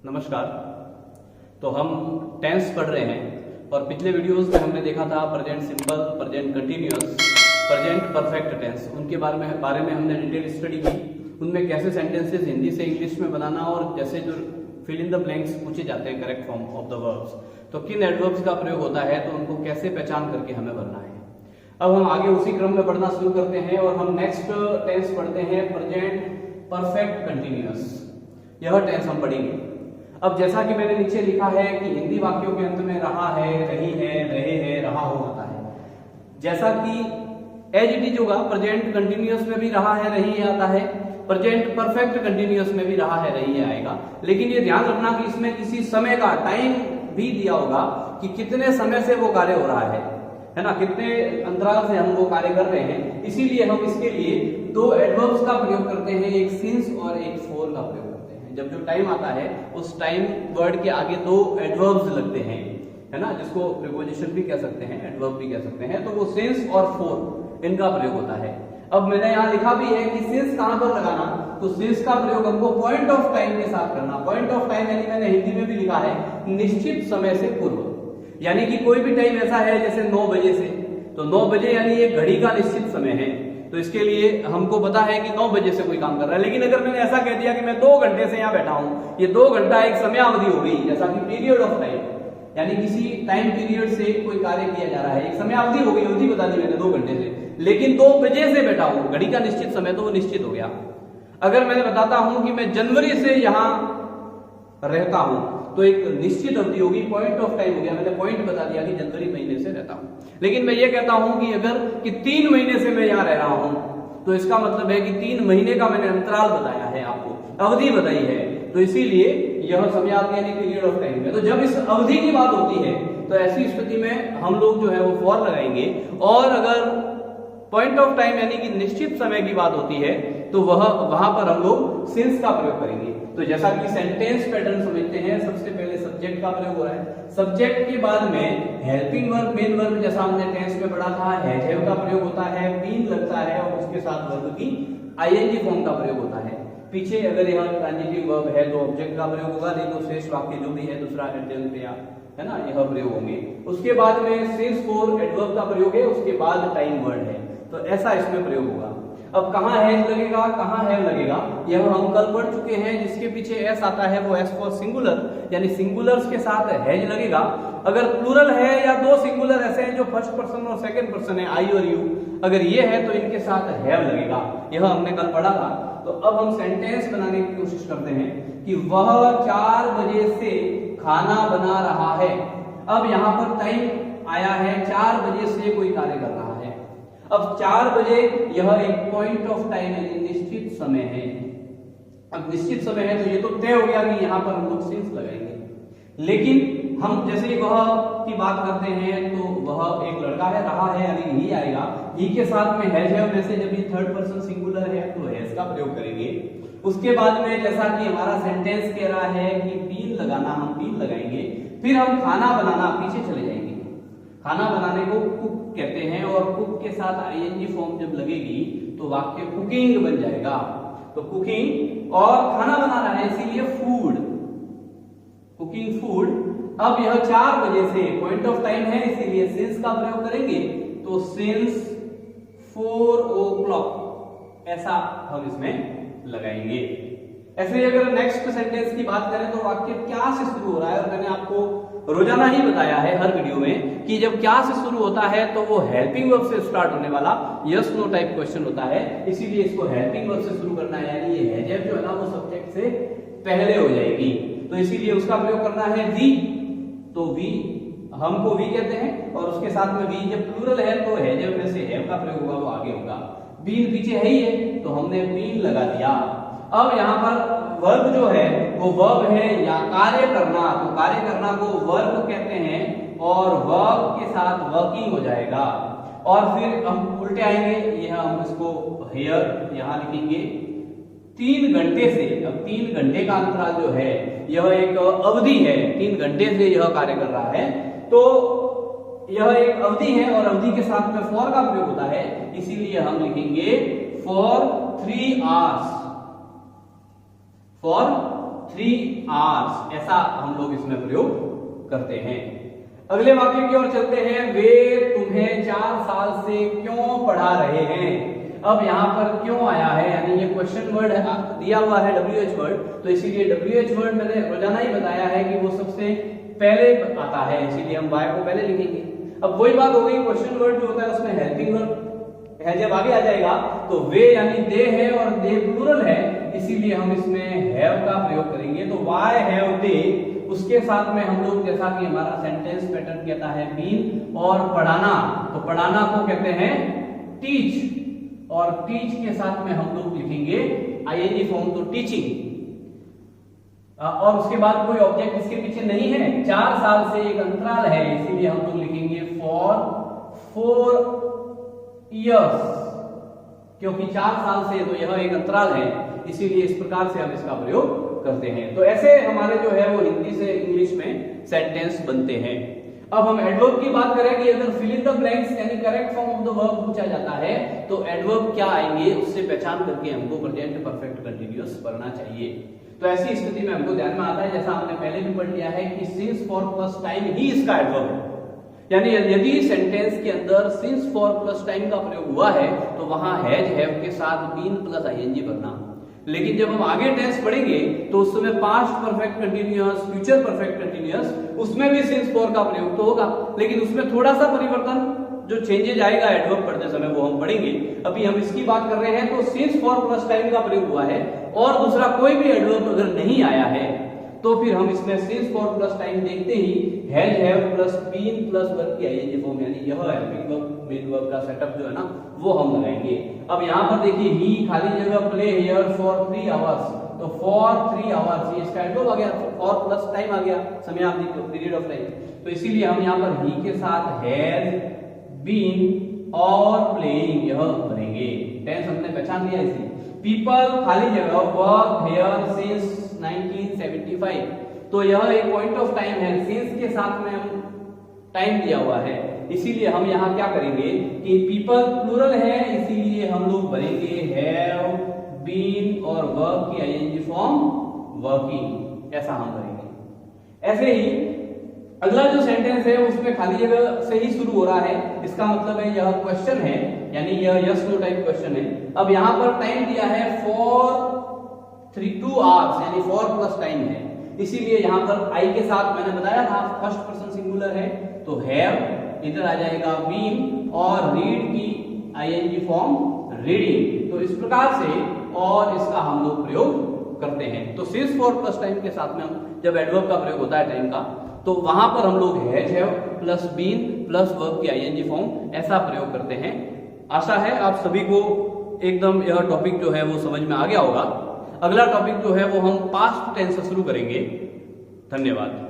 नमस्कार। तो हम टेंस पढ़ रहे हैं और पिछले वीडियोस में हमने देखा था present simple, present continuous, present perfect tense. उनके बारे में हमने डिटेल स्टडी की। उनमें कैसे सेंटेंसेस हिंदी से इंग्लिश में बनाना और जैसे जो फिल इन द ब्लैंक्स पूछे जाते हैं correct form of the verbs, तो किन एडवर्ब्स का प्रयोग होता है, तो उनको कैसे पहचान करके हमें भरना है। अब हम आगे उसी क्रम में पढ़ना शुरू करते हैं और हम नेक्स्ट टेंस पढ़ते हैं प्रेजेंट परफेक्ट कंटिन्यूअस। यह टेंस हम पढ़ेंगे। अब जैसा कि मैंने नीचे लिखा है कि हिंदी वाक्यों के अंत में रहा है, रही है, रहे हैं, रहा हो आता है। जैसा कि एज इट इज होगा, प्रेजेंट कंटिन्यूअस में भी रहा है, रही है आता है, प्रेजेंट परफेक्ट कंटिन्यूअस में भी रहा है, रही है आएगा। लेकिन ये ध्यान रखना कि इसमें किसी समय का टाइम भी दिया होगा कि कितने समय से वो कार्य हो रहा है ना, कितने अंतराल से हम वो कार्य कर रहे हैं। इसीलिए हम इसके लिए दो एडवर्ब्स का प्रयोग करते हैं, एक सिंस और एक फॉर का प्रयोग करते हैं। जब जो टाइम आता है उस टाइम वर्ड के आगे दो एडवर्ब्स लगते हैं, है ना, जिसको प्रीपोजिशन भी कह सकते हैं, एडवर्ब भी कह सकते हैं। तो वो सिंस और फॉर इनका प्रयोग होता है। अब मैंने यहाँ लिखा भी है कि सिंस कहां पर लगाना, तो सिंस का प्रयोग हमको पॉइंट ऑफ टाइम के साथ करना। पॉइंट ऑफ टाइम यानी मैंने हिंदी में भी लिखा है निश्चित समय से पूर्व, यानी कि कोई भी टाइम ऐसा है जैसे 9 बजे से, तो 9 बजे यानी ये घड़ी का निश्चित समय है। तो इसके लिए हमको पता है कि 9 बजे से कोई काम कर रहा है। लेकिन अगर मैंने ऐसा कह दिया कि मैं 2 घंटे से यहाँ बैठा हूं, ये 2 घंटा एक समयावधि हो गई, जैसा कि पीरियड ऑफ टाइम, यानी किसी टाइम पीरियड से कोई कार्य किया जा रहा है, एक समयावधि हो गई, अवधि बता दी मैंने 2 घंटे से। लेकिन 2 बजे से बैठा हूं, घड़ी का निश्चित समय, तो वो निश्चित हो गया। अगर मैंने बताता हूं कि मैं जनवरी से यहां रहता हूं, तो एक निश्चित अवधि होगी, पॉइंट ऑफ टाइम हो गया, मैंने पॉइंट बता दिया कि जनवरी महीने से रहता हूं। लेकिन मैं ये कहता हूं कि अगर कि 3 महीने से मैं यहां रह रहा हूं, तो इसका मतलब है कि 3 महीने का मैंने अंतराल बताया है, आपको अवधि बताई है। तो इसीलिए यह समयावधि यानी पीरियड ऑफ टाइम है। तो जब इस अवधि की बात होती है तो ऐसी स्थिति में हम लोग जो है वो फॉर लगाएंगे। और अगर पॉइंट ऑफ टाइम यानी कि निश्चित समय की बात होती है तो वहां पर हम लोग सिंस का प्रयोग करेंगे। तो जैसा कि सेंटेंस पैटर्न समझते हैं, सबसे पहले सब्जेक्ट का प्रयोग हो रहा है, सब्जेक्ट के बाद में हेल्पिंग वर्ब, मेन वर्ब, जैसा हमने टेंस में पढ़ा था, हैव का प्रयोग होता है, बीन लगता है और उसके साथ वर्ब की आईएनजी फॉर्म का प्रयोग होता है। पीछे अगर यह ट्रांजिटिव वर्ब है तो ऑब्जेक्ट का प्रयोग होगा, नहीं तो शेष वाक्य जो भी है दूसरा एडजेक्टिव या है ना, यह प्रयोग होंगे। उसके बाद में सिंस फॉर एडवर्ब का प्रयोग है, उसके बाद टाइम वर्ड है। तो ऐसा इसमें प्रयोग होगा। अब कहां हैज लगेगा, कहां हैव लगेगा, यह हम कल पढ़ चुके हैं। जिसके पीछे एस आता है वो एस फॉर सिंगुलर, यानी सिंगुलर्स के साथ हैज लगेगा। अगर प्लूरल है या 2 सिंगुलर ऐसे हैं जो फर्स्ट पर्सन और सेकंड पर्सन है, आई और यू, अगर ये है तो इनके साथ हैव लगेगा। यह हमने कल पढ़ा था। तो अब हम सेंटेंस बनाने की कोशिश करते हैं कि वह 4 बजे से खाना बना रहा है। अब यहां पर टाइम आया है, 4 बजे से कोई कार्य कर रहा है। अब 4 बजे यह एक पॉइंट ऑफ टाइम यानी निश्चित समय है। अब निश्चित समय है तो ये तो तय हो गया कि यहां पर हम लोग सिंस लगाएंगे। लेकिन हम जैसे वह की बात करते हैं तो वह एक लड़का है, रहा है यानी ही आएगा। ही के साथ में हैज है, वैसे जब ये थर्ड पर्सन सिंगुलर है तो हैज का प्रयोग करेंगे। उसके बाद में जैसा कि हमारा सेंटेंस कह रहा है कि बीन लगाना, हम बीन लगाएंगे। फिर हम खाना बनाना, पीछे चले जाएंगे। खाना बनाने को कुक कहते हैं और कुक के साथ आईएनजी फॉर्म जब लगेगी तो वाक्य कुकिंग बन जाएगा। तो कुकिंग और खाना बना रहा है इसीलिए फूड, कुकिंग फूड। अब यह 4 बजे से पॉइंट ऑफ टाइम है इसीलिए सिंस का प्रयोग करेंगे। तो सिंस 4 o'clock ऐसा हम इसमें लगाएंगे। ऐसे अगर नेक्स्ट सेंटेंस की बात करें तो वाक्य क्या से शुरू हो रहा है, और मैंने आपको रोजाना ही बताया है हर वीडियो में कि जब क्या से शुरू होता है तो वो हेल्पिंग वर्ब से स्टार्ट होने वाला यस नो टाइप क्वेश्चन होता है। इसीलिए इसको हेल्पिंग वर्ब से शुरू करना है, यानी ये हैव जो है ना वो सब्जेक्ट से पहले हो जाएगी। तो इसीलिए उसका प्रयोग करना है वी। तो वी हमको वी कहते हैं और उसके साथ में वी जब प्लूरल है तो हैव में से हैव का प्रयोग होगा, वो आगे होगा। बीन पीछे है ही है तो हमने बीन लगा दिया। अब यहाँ पर वर्ब जो है वो वर्ब है या कार्य करना, तो कार्य करना को वर्ब कहते हैं और वर्ब के साथ वर्किंग हो जाएगा। और फिर हम उल्टे आएंगे, यह हम इसको हियर यहां लिखेंगे 3 घंटे से। अब 3 घंटे का अंतराल जो है यह एक अवधि है, 3 घंटे से यह कार्य कर रहा है, तो यह एक अवधि है और अवधि के साथ में फॉर का प्रयोग होता है। इसीलिए हम लिखेंगे फॉर 3 hours, फॉर 3 hours, ऐसा हम लोग इसमें प्रयोग करते हैं। अगले वाक्य की ओर चलते हैं। वे तुम्हें 4 साल से क्यों पढ़ा रहे हैं। अब यहाँ पर क्यों आया है, यानी ये क्वेश्चन वर्ड दिया हुआ है WH वर्ड, तो इसीलिए WH वर्ड मैंने रोजाना ही बताया है कि वो सबसे पहले आता है, इसीलिए हम वाई को पहले लिखेंगे। अब वही बात हो गई, क्वेश्चन वर्ड जो होता है उसमें हेल्पिंग वर्ब है, जब आगे आ जाएगा तो वे यानी दे है और दे प्लूरल है, इसीलिए हम इसमें हैव का प्रयोग करेंगे। तो वाई हैव दे, उसके साथ में हम लोग, जैसा कि हमारा सेंटेंस पैटर्न कहता है, बीन और पढ़ाना, तो पढ़ाना को कहते हैं टीच, और टीच के साथ में हम लोग लिखेंगे आईएनजी फॉर्म, तो टीचिंग। और उसके बाद कोई ऑब्जेक्ट इसके पीछे नहीं है, 4 साल से एक अंतराल है, इसीलिए हम लोग लिखेंगे फॉर 4 years, क्योंकि 4 साल से तो यह एक अंतराल है, इसीलिए इस प्रकार से हम इसका प्रयोग करते हैं। तो ऐसे हमारे जो है वो हिंदी से इंग्लिश में सेंटेंस बनते हैं। अब हम एडवर्ब की बात करें कि अगर फिल इन द ब्लैंक्स यानी correct form of the verb पूछा जाता है तो एडवर्ब क्या आएंगे, उससे पहचान करके हमको प्रेजेंट परफेक्ट कंटीन्यूअस पढ़ना चाहिए। तो ऐसी स्थिति में हमको ध्यान में आता है, जैसा हमने पहले भी पढ़ लिया है कि सिंस फॉर प्लस टाइम ही इसका एडवर्ब है, यानी यदि सेंटेंस के अंदर सिंस फॉर प्लस टाइम का प्रयोग हुआ है तो वहां हैज हैव के साथ बीन प्लस आईएनजी भरना। लेकिन जब हम आगे टेंस पढ़ेंगे तो उस समय past perfect continuous, future perfect continuous, उसमें भी सिंस फॉर का प्रयोग तो होगा, लेकिन उसमें थोड़ा सा परिवर्तन जो चेंजेज आएगा एडवर्ब पढ़ते समय वो हम पढ़ेंगे। अभी हम इसकी बात कर रहे हैं, तो सिंस फॉर प्लस टाइम का प्रयोग हुआ है और दूसरा कोई भी एडवर्ब अगर नहीं आया है तो फिर हम इसमें सिंस फॉर प्लस टाइम देखते ही has have plus been plus verb की आईएनजी फॉर्म, यानी यह हेल्पिंग वर्ब मेन वर्ब का सेटअप जो है ना वो हम लगाएंगे। अब यहाँ पर देखिए ही खाली जगह प्ले हियर फॉर 3 आवर्स, तो फॉर 3 आवर्स ये इसका एडवर्ब आ गया, फॉर प्लस टाइम आ गया, समय अवधि पीरियड ऑफ टाइम, तो इसीलिए हम यहाँ पर ही के साथ हैज बीन और प्लेइंग यह भरेंगे। टेंस हमने पहचान लिया इसी। पीपल खाली जगह वर्क हियर सिंस 1975, तो यह एक पॉइंट ऑफ टाइम है, सिंस के साथ में हम टाइम दिया हुआ है, इसीलिए हम यहाँ क्या करेंगे कि पीपल प्लूरल है, इसीलिए हम लोग भरेंगे हैव बीन और वर्ब की आईएनजी फॉर्म वर्किंग, ऐसा हम भरेंगे। ऐसे ही अगला जो सेंटेंस है उसमें खाली जगह से ही शुरू हो रहा है, इसका मतलब है यह क्वेश्चन है, यानी यह यस नो टाइप क्वेश्चन है। अब यहाँ पर टाइम दिया है फॉर 2 आवर्स, यानी फॉर प्लस टाइम है, इसीलिए यहाँ पर आई के साथ मैंने बताया था फर्स्ट पर्सन सिंगुलर है, तो हैव इधर आ जाएगा बीन और रीड की आईएनजी फॉर्म रीडिंग। तो इस प्रकार से और इसका हम लोग प्रयोग करते हैं। तो सिंस फॉर प्लस टाइम के साथ में हम जब एडवर्ब का प्रयोग होता है टाइम का, तो वहां पर हम लोग has have plus been plus verb की आईएनजी फॉर्म ऐसा प्रयोग करते हैं। आशा है आप सभी को एकदम यह टॉपिक जो है वो समझ में आ गया होगा। अगला टॉपिक जो है वो हम पास्ट टेंस से शुरू करेंगे। धन्यवाद।